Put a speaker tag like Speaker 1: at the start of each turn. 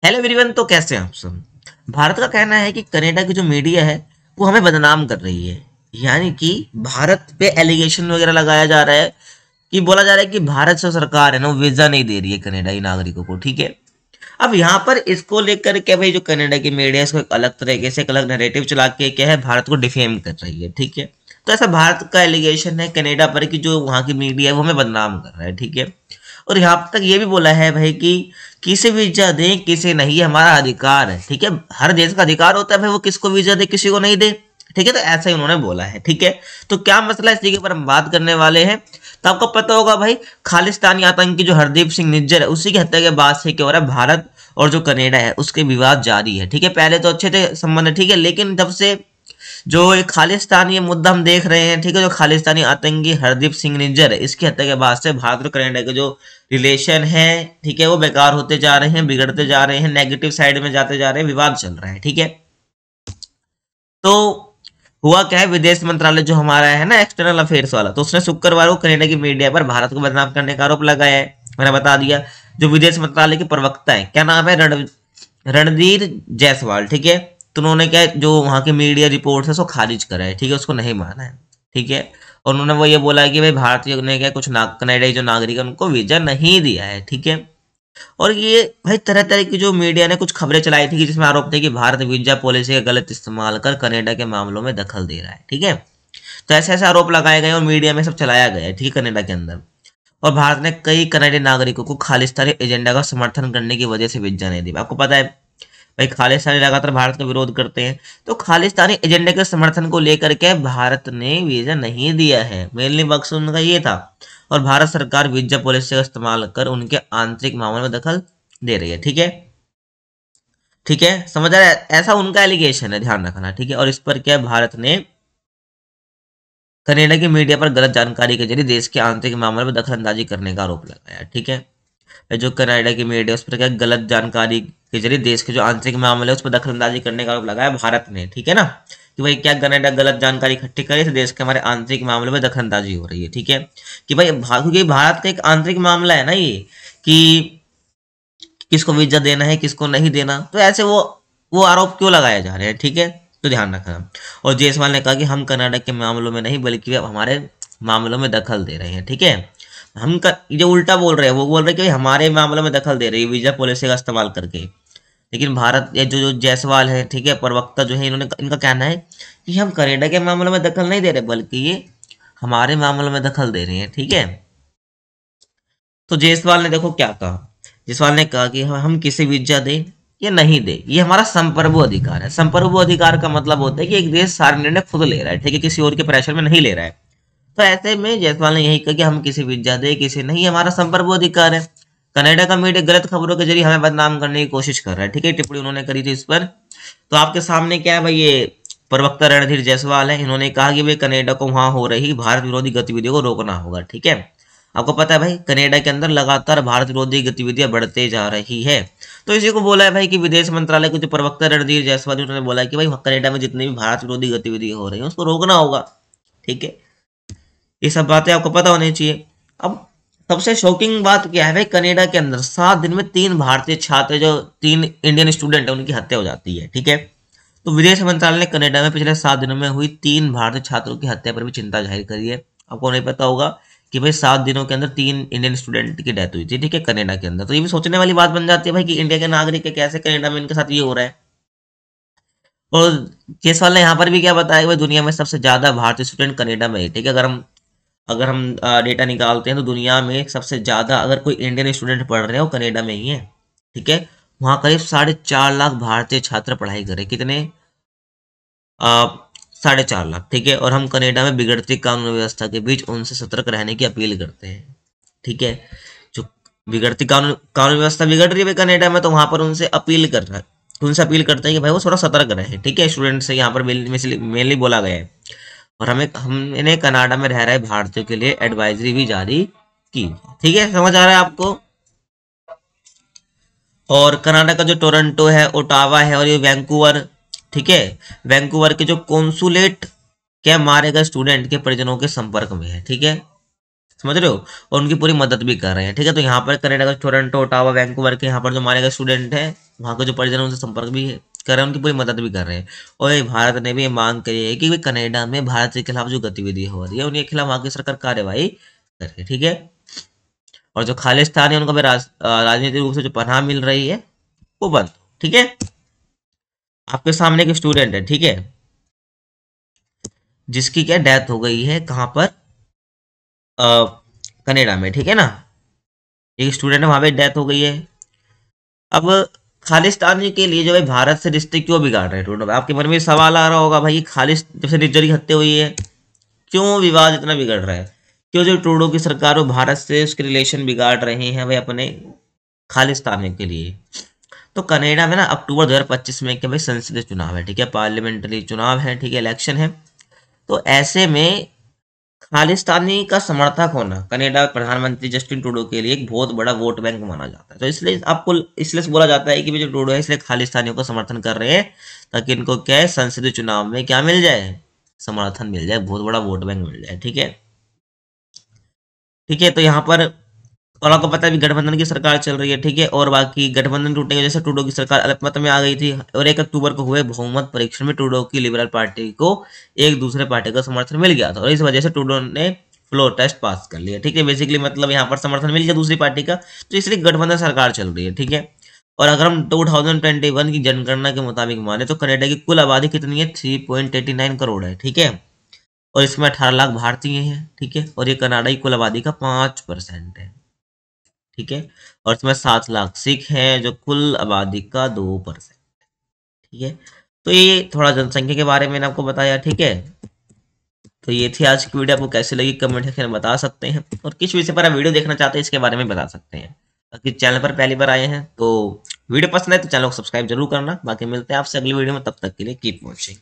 Speaker 1: Hello everyone. तो कैसे हैं आप सब। भारत का कहना है कि कनाडा की जो मीडिया है वो हमें बदनाम कर रही है। यानी कि भारत पे एलिगेशन वगैरह लगाया जा रहा है कि बोला जा रहा है कि भारत से सरकार है ना वो वीजा नहीं दे रही है कनाडाई नागरिकों को। ठीक है। अब यहाँ पर इसको लेकर के भाई जो कनाडा की मीडिया है इसको एक अलग तरीके से एक अलग नैरेटिव चला के क्या है भारत को डिफेम कर रही है। ठीक है। तो ऐसा भारत का एलिगेशन है कनाडा पर कि जो वहाँ की मीडिया है वो हमें बदनाम कर रहा है। ठीक है। और यहाँ तक ये भी बोला है भाई कि किसे वीजा दे किसे नहीं, ये हमारा अधिकार है। ठीक है। हर देश का अधिकार होता है भाई वो किसको वीजा दे किसी को नहीं दे। ठीक है। तो ऐसा ही उन्होंने बोला है। ठीक है। तो क्या मसला है इसी के ऊपर हम बात करने वाले हैं। तो आपको पता होगा भाई खालिस्तानी आतंकी जो हरदीप सिंह निज्जर है उसी की हत्या के बाद से क्या हो रहा है, भारत और जो कनाडा है उसके विवाद जारी है। ठीक है। पहले तो अच्छे थे संबंध। ठीक है। लेकिन जब से जो एक खालिस्तानी मुद्दा हम देख रहे हैं, ठीक है, जो खालिस्तानी आतंकी हरदीप सिंह निज्जर है इसकी हत्या के बाद से भारत और कनाडा के जो रिलेशन है, ठीक है, वो बेकार होते जा रहे हैं, बिगड़ते जा रहे हैं, नेगेटिव साइड में जाते जा रहे हैं, विवाद चल रहा है। ठीक है। तो हुआ क्या है, विदेश मंत्रालय जो हमारा है ना एक्सटर्नल अफेयर्स वाला, तो उसने शुक्रवार को कनाडा की मीडिया पर भारत को बदनाम करने का आरोप लगाया है। मैंने बता दिया। जो विदेश मंत्रालय के प्रवक्ता है, क्या नाम है, रणधीर जायसवाल। ठीक है। तो उन्होंने क्या जो वहां की मीडिया रिपोर्ट है उसको खारिज करा है। ठीक है। उसको नहीं माना है। ठीक है। और उन्होंने वो ये बोला है कि भाई भारतीय ने क्या कुछ कनाडाई जो नागरिक है उनको वीजा नहीं दिया है। ठीक है। और ये भाई तरह तरह की जो मीडिया ने कुछ खबरें चलाई थी कि जिसमें आरोप थे कि भारत वीजा पॉलिसी का गलत इस्तेमाल कर कनाडा के मामलों में दखल दे रहा है। ठीक है। तो ऐसे ऐसे आरोप लगाए गए और मीडिया में सब चलाया गया है। ठीक है। कनाडा के अंदर और भारत ने कई कनाडियन नागरिकों को खालिस्तानी एजेंडा का समर्थन करने की वजह से वीजा नहीं दी। आपको पता है भाई खालिस्तानी लगातार भारत का विरोध करते हैं, तो खालिस्तानी एजेंडे के समर्थन को लेकर के भारत ने वीजा नहीं दिया है। मेनली मकसद उनका ये था। और भारत सरकार वीजा पॉलिसी का इस्तेमाल कर उनके आंतरिक मामलों में दखल दे रही है। ठीक है। ठीक है। समझ आ रहा है, ऐसा उनका एलिगेशन है, ध्यान रखना। ठीक है। और इस पर क्या भारत ने कनाडा की मीडिया पर गलत जानकारी के जरिए देश के आंतरिक मामलों में दखल अंदाजी करने का आरोप लगाया। ठीक है। जो कनाडा की मीडिया उस पर क्या गलत जानकारी के जरिए देश के जो आंतरिक मामले है उस पर दखल अंदाजी करने का आरोप लगाया भारत ने। ठीक है ना, कि भाई क्या कनाडा गलत जानकारी इकट्ठी करे तो देश के हमारे आंतरिक मामले में दखल अंदाजी हो रही है। ठीक है। कि भाई क्योंकि भारत का एक आंतरिक मामला है ना ये, कि किसको वीजा देना है किसको नहीं देना, तो ऐसे वो आरोप क्यों लगाए जा रहे हैं। ठीक है। तो ध्यान रखना। और जायसवाल ने कहा कि हम कनाडा के मामलों में नहीं बल्कि हमारे मामलों में दखल दे रहे हैं। ठीक है। जो उल्टा बोल रहे हैं वो बोल रहे हैं कि हमारे मामलों में दखल दे रही है वीजा पॉलिसी का इस्तेमाल करके। लेकिन भारत ये जो जायसवाल है, ठीक है, प्रवक्ता जो है, इन्होंने इनका कहना है कि हम कनाडा के मामलों में दखल नहीं दे रहे बल्कि ये हमारे मामलों में दखल दे रहे हैं। ठीक है। तो जायसवाल ने देखो क्या कहा। जायसवाल ने कहा कि हम किसे वीजा दें या नहीं दे ये हमारा संप्रभु अधिकार है। संप्रभु अधिकार का मतलब होता है कि एक देश सारे निर्णय खुद ले रहा है। ठीक है। किसी और के प्रेशर में नहीं ले रहा है। तो ऐसे में जायसवाल ने यही कहा कि हम किसी वीजा दे किसी नहीं, हमारा संप्रभु अधिकार है। कनाडा का मीडिया गलत खबरों के जरिए हमें बदनाम करने की कोशिश कर रहा है। ठीक है। टिप्पणी उन्होंने करी थी इस पर। तो आपके सामने क्या है भाई, ये प्रवक्ता रणधीर जायसवाल है। इन्होंने कहा कि भाई कनाडा को वहां हो रही भारत विरोधी गतिविधियों को रोकना होगा। ठीक है। आपको पता है भाई कनाडा के अंदर लगातार भारत विरोधी गतिविधियां बढ़ते जा रही है। तो इसी को बोला है भाई कि विदेश मंत्रालय के जो प्रवक्ता रणधीर जायसवाल उन्होंने बोला है कि भाई कनाडा में जितनी भी भारत विरोधी गतिविधियां हो रही है उसको रोकना होगा। ठीक है। ये सब बातें आपको पता होनी चाहिए। अब सबसे शॉकिंग बात क्या है भाई, कनाडा के अंदर 7 दिन में 3 भारतीय छात्र जो 3 इंडियन स्टूडेंट है उनकी हत्या हो जाती है। ठीक है। तो विदेश मंत्रालय ने कनाडा में पिछले 7 दिनों में हुई 3 भारतीय छात्रों की हत्या पर भी चिंता जाहिर करी है। आपको नहीं पता होगा कि भाई 7 दिनों के अंदर 3 इंडियन स्टूडेंट की डेथ हुई थी। ठीक है। कनाडा के अंदर तो ये भी सोचने वाली बात बन जाती है भाई कि इंडिया के नागरिक है कैसे कनाडा में इनके साथ ये हो रहा है। और जायसवाल ने यहाँ पर भी क्या बताया कि भाई दुनिया में सबसे ज्यादा भारतीय स्टूडेंट कनाडा में है। ठीक है। अगर हम डेटा निकालते हैं तो दुनिया में सबसे ज़्यादा अगर कोई इंडियन स्टूडेंट पढ़ रहे हो कनाडा में ही है। ठीक है। वहाँ करीब 4.5 लाख भारतीय छात्र पढ़ाई कर रहे हैं। कितने? 4.5 लाख। ठीक है। और हम कनाडा में बिगड़ती कानून व्यवस्था के बीच उनसे सतर्क रहने की अपील करते हैं। ठीक है। जो बिगड़ती कानून व्यवस्था बिगड़ रही है कनाडा में, तो वहाँ पर उनसे अपील कर रहा है, उनसे अपील करते हैं कि भाई वो थोड़ा सतर्क रहे। ठीक है। स्टूडेंट से यहाँ पर मेनली बोला गया है। और हमने कनाडा में रह रहे भारतीयों के लिए एडवाइजरी भी जारी की। ठीक है। समझ आ रहा है आपको। और कनाडा का जो टोरंटो है, ओटावा है और ये वैंकूवर, ठीक है, वैंकूवर के जो कॉन्सुलेट क्या मारे गए स्टूडेंट के परिजनों के संपर्क में है। ठीक है। समझ रहे हो। और उनकी पूरी मदद भी कर रहे हैं। ठीक है। तो यहाँ पर कनाडा का टोरंटो, ओटावा, वैंकूवर के यहाँ पर जो मारे गए स्टूडेंट हैं वहाँ के जो परिजन उनसे संपर्क भी कर रहे हैं, उनकी पूरी मदद भी कर रहे हैं। और भारत ने भी ये मांग करी है कि भाई कनाडा में भारत के खिलाफ जो गतिविधि हो रही है उनके खिलाफ वहाँ की सरकार कार्यवाही करे, ठीक है। और जो खालिस्तान है उनको भी राजनीतिक रूप से जो पनाह मिल रही है वो बंद, ठीक है। आपके सामने एक स्टूडेंट है, ठीक है, जिसकी क्या डेथ हो गई है, कहाँ पर, कनाडा में, ठीक है ना। एक स्टूडेंट है, वहां पे डेथ हो गई है। अब खालिस्तानी के लिए जो है भारत से रिश्ते क्यों बिगाड़ रहे हैं ट्रूडो? आपके मन में सवाल आ रहा होगा भाई, खालिस जब से निर्जरी हत्या हुई है क्यों विवाद इतना बिगड़ रहा है, क्यों जो ट्रूडो की सरकार वो भारत से उसके रिलेशन बिगाड़ रहे हैं भाई अपने खालिस्तान के लिए। तो कनाडा में ना अक्टूबर 2025 में क्या भाई संसदीय चुनाव है, ठीक है, पार्लियामेंट्री चुनाव है, ठीक है, इलेक्शन है। तो ऐसे में खालिस्तानी का समर्थक होना कनाडा के प्रधानमंत्री जस्टिन ट्रूडो के लिए एक बहुत बड़ा वोट बैंक माना जाता है। तो इसलिए आपको इसलिए बोला जाता है कि जो ट्रूडो है इसलिए खालिस्तानियों को समर्थन कर रहे हैं, ताकि इनको क्या है संसदीय चुनाव में क्या मिल जाए, समर्थन मिल जाए, बहुत बड़ा वोट बैंक मिल जाए, ठीक है। ठीक है, तो यहाँ पर और आपको पता है भी गठबंधन की सरकार चल रही है, ठीक है। और बाकी गठबंधन टूटने की वजह से ट्रूडो की सरकार अल्पमत में आ गई थी, और 1 अक्टूबर को हुए बहुमत परीक्षण में ट्रूडो की लिबरल पार्टी को एक दूसरे पार्टी का समर्थन मिल गया था, और इस वजह से ट्रूडो ने फ्लोर टेस्ट पास कर लिया, ठीक है। बेसिकली मतलब यहाँ पर समर्थन मिल गया दूसरी पार्टी का, तो इसलिए गठबंधन सरकार चल रही है, ठीक है। और अगर हम 2021 की जनगणना के मुताबिक माने तो कनाडा की कुल आबादी कितनी है, 3.89 करोड़ है, ठीक है। और इसमें 18 लाख भारतीय हैं, ठीक है, और ये कनाडा की कुल आबादी का 5% है, ठीक है। और इसमें 7 लाख सिख हैं जो कुल आबादी का 2%, ठीक है। तो ये थोड़ा जनसंख्या के बारे में मैंने आपको बताया, ठीक है। तो ये थी आज की वीडियो, आपको कैसी लगी कमेंट सेक्शन में बता सकते हैं, और किस विषय पर आप वीडियो देखना चाहते हैं इसके बारे में बता सकते हैं। बाकी चैनल पर पहली बार आए हैं तो वीडियो पसंद है तो चैनल को सब्सक्राइब जरूर करना। बाकी मिलते हैं आपसे अगली वीडियो में, तब तक के लिए कीप वॉचिंग।